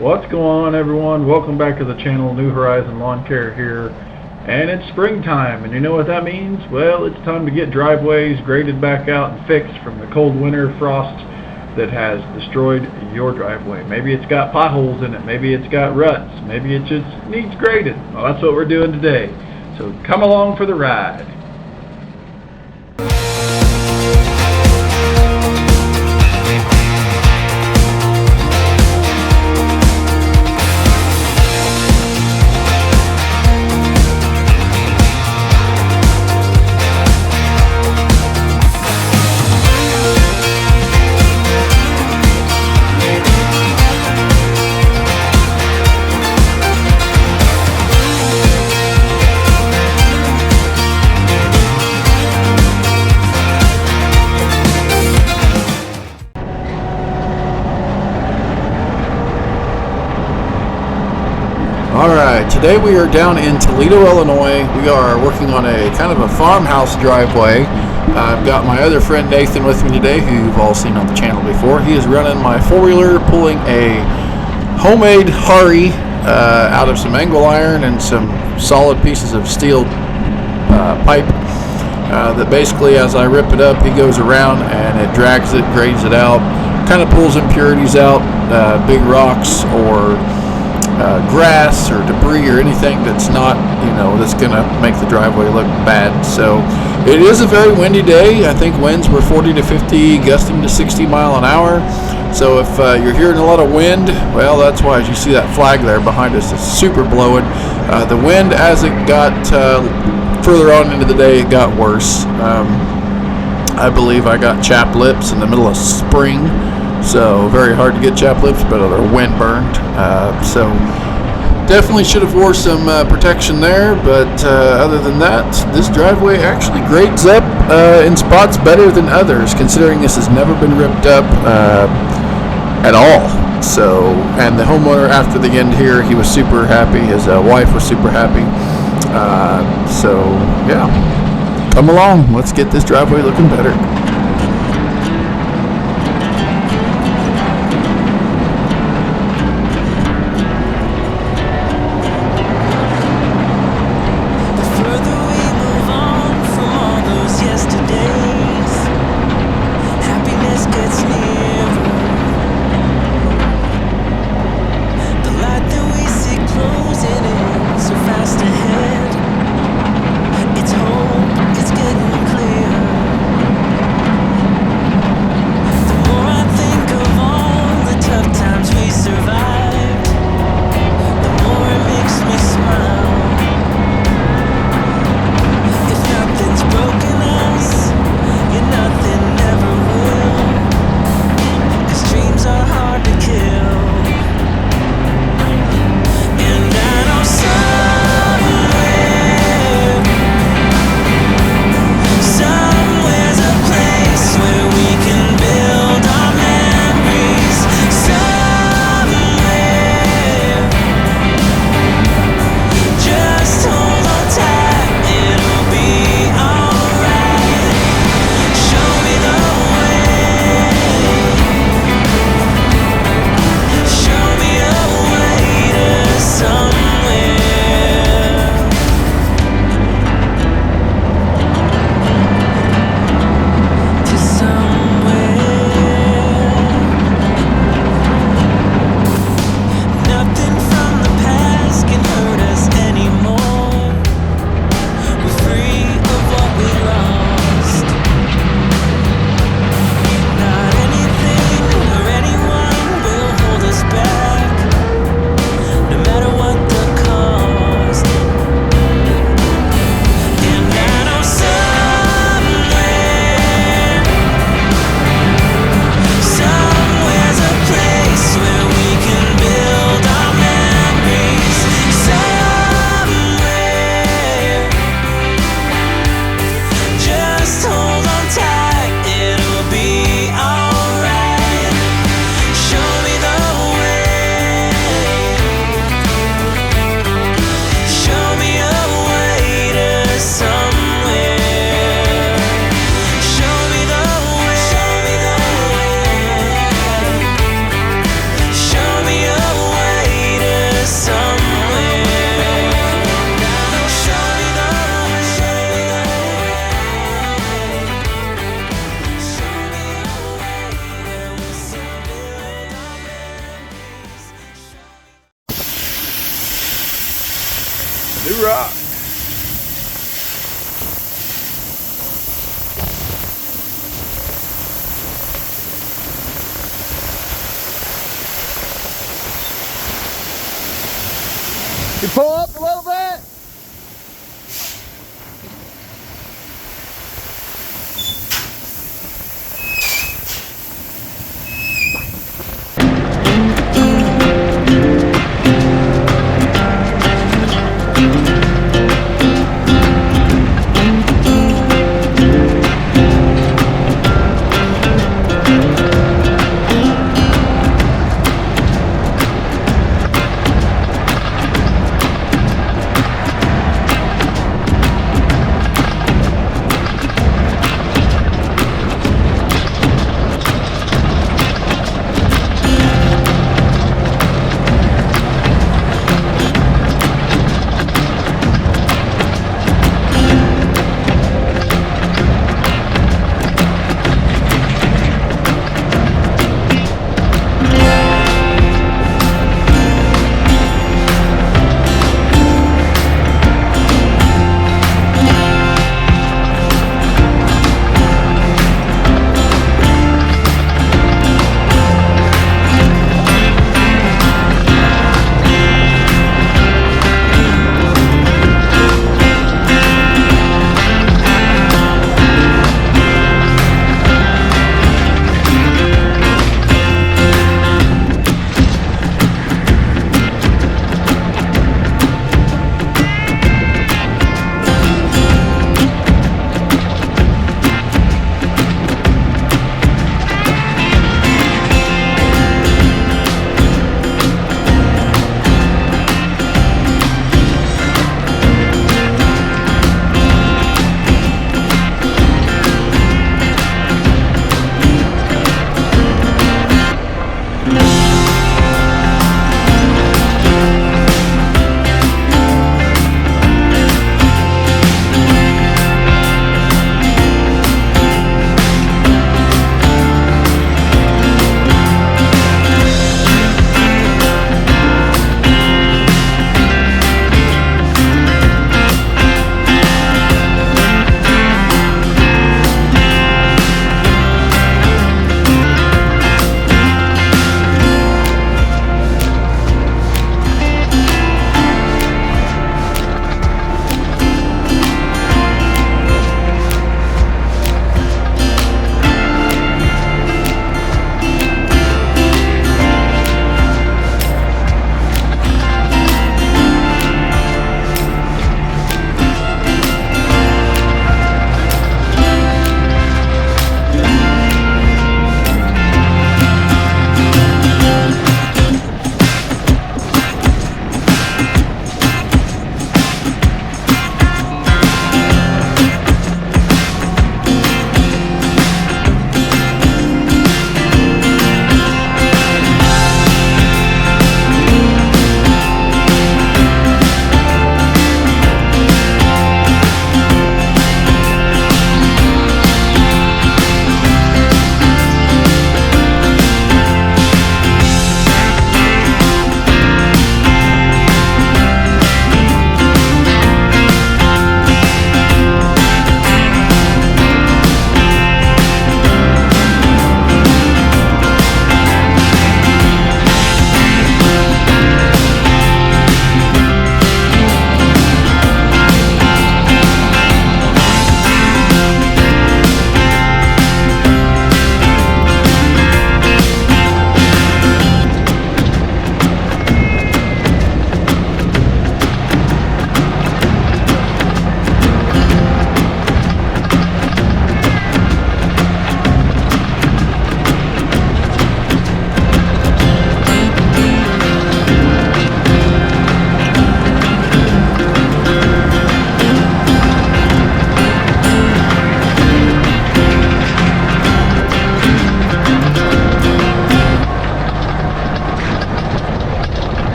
What's going on, everyone? Welcome back to the channel. New Horizon Lawn Care here, and it's springtime, and you know what that means? Well, it's time to get driveways graded back out and fixed from the cold winter frost that has destroyed your driveway. Maybe it's got potholes in it, maybe it's got ruts, maybe it just needs graded. Well, that's what we're doing today, so come along for the ride. Alright, today we are down in Toledo, Illinois. We are working on a kind of a farmhouse driveway. I've got my other friend Nathan with me today, who you've all seen on the channel before. He is running my four-wheeler, pulling a homemade Hari out of some angle iron and some solid pieces of steel pipe that basically, as I rip it up, he goes around and it drags it, grades it out, kind of pulls impurities out, big rocks or grass or debris or anything that's not, that's gonna make the driveway look bad. So it is a very windy day. I think winds were 40 to 50, gusting to 60 mile an hour. So if you're hearing a lot of wind, well, that's why. As you see that flag there behind us, it's super blowing. The wind, as it got further on into the day, it got worse. I believe I got chapped lips in the middle of spring. So very hard to get chapped lips, but they're wind burned. So definitely should have wore some protection there. But other than that, this driveway actually grades up in spots better than others, considering this has never been ripped up at all. So, and the homeowner after the end here, he was super happy. His wife was super happy. So yeah, come along. Let's get this driveway looking better. New rock. You pull up a little bit.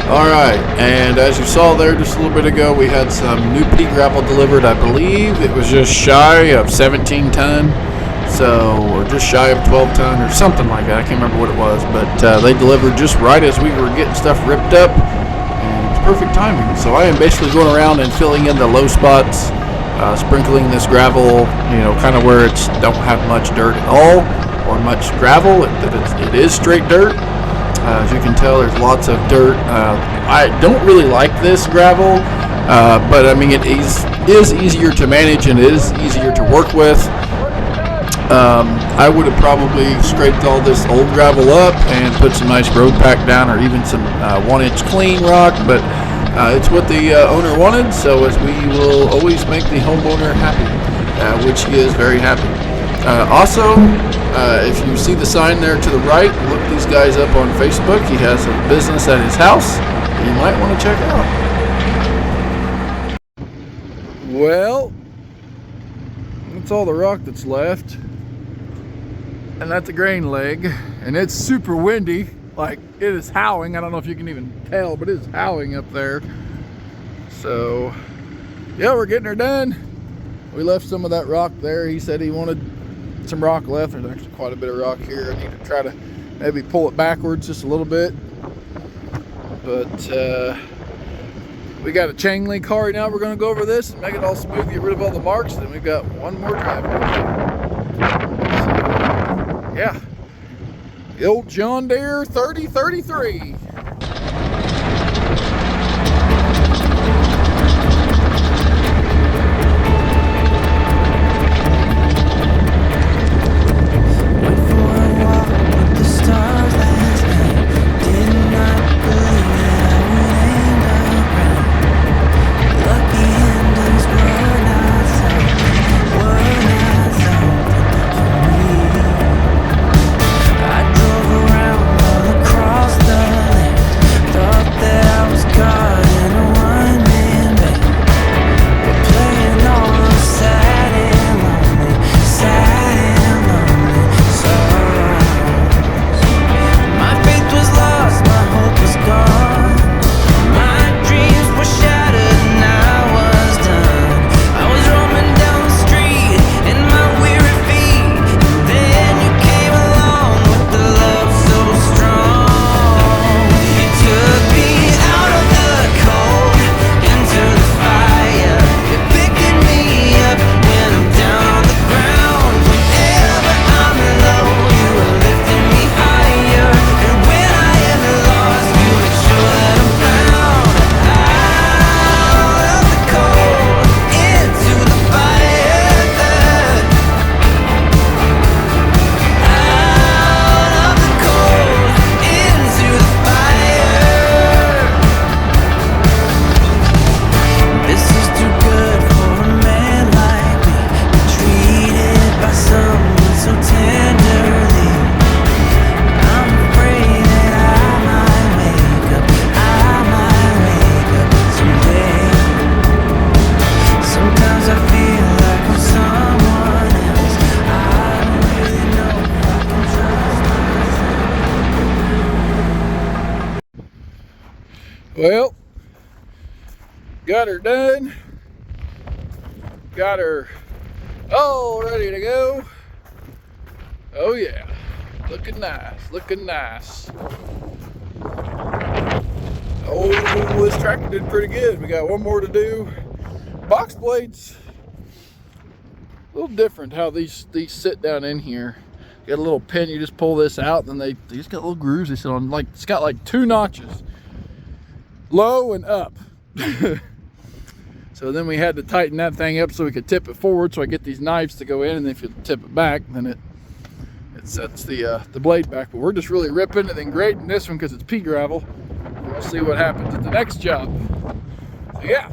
Alright, and as you saw there just a little bit ago, we had some new pea gravel delivered. I believe it was just shy of 17 ton. So, or just shy of 12 ton or something like that. I can't remember what it was, but they delivered just right as we were getting stuff ripped up, and it's perfect timing. So I am basically going around and filling in the low spots, sprinkling this gravel, kind of where it's don't have much dirt at all or much gravel. It is straight dirt. As you can tell, there's lots of dirt. I don't really like this gravel, but I mean it is easier to manage and it is easier to work with. I would have probably scraped all this old gravel up and put some nice road pack down, or even some 1-inch clean rock, but it's what the owner wanted, so as we will always make the homeowner happy, which he is very happy. Also, if you see the sign there to the right, look these guys up on Facebook. He has a business at his house that you might want to check out. Well, that's all the rock that's left. And that's a grain leg, and it's super windy. Like, it is howling. I don't know if you can even tell, but it's howling up there. So yeah, we're getting her done. We left some of that rock there. He said he wanted some rock left. There's actually quite a bit of rock here. I need to try to maybe pull it backwards just a little bit, but we got a chain link car right now. We're going to go over this and make it all smooth, get rid of all the marks, and then we've got one more drive. Yeah, the old John Deere 3033. Well, got her done. Got her all ready to go. Oh yeah, looking nice, looking nice. Oh, this tractor did pretty good. We got one more to do. Box blades, a little different how these sit down in here. Got a little pin, you just pull this out, and then they just got little grooves they sit on. Like, it's got like 2 notches, low and up. So then we had to tighten that thing up so we could tip it forward, so I get these knives to go in, and if you tip it back, then it sets the blade back. But we're just really ripping and then grading this one because it's pea gravel. We'll see what happens at the next job. So yeah.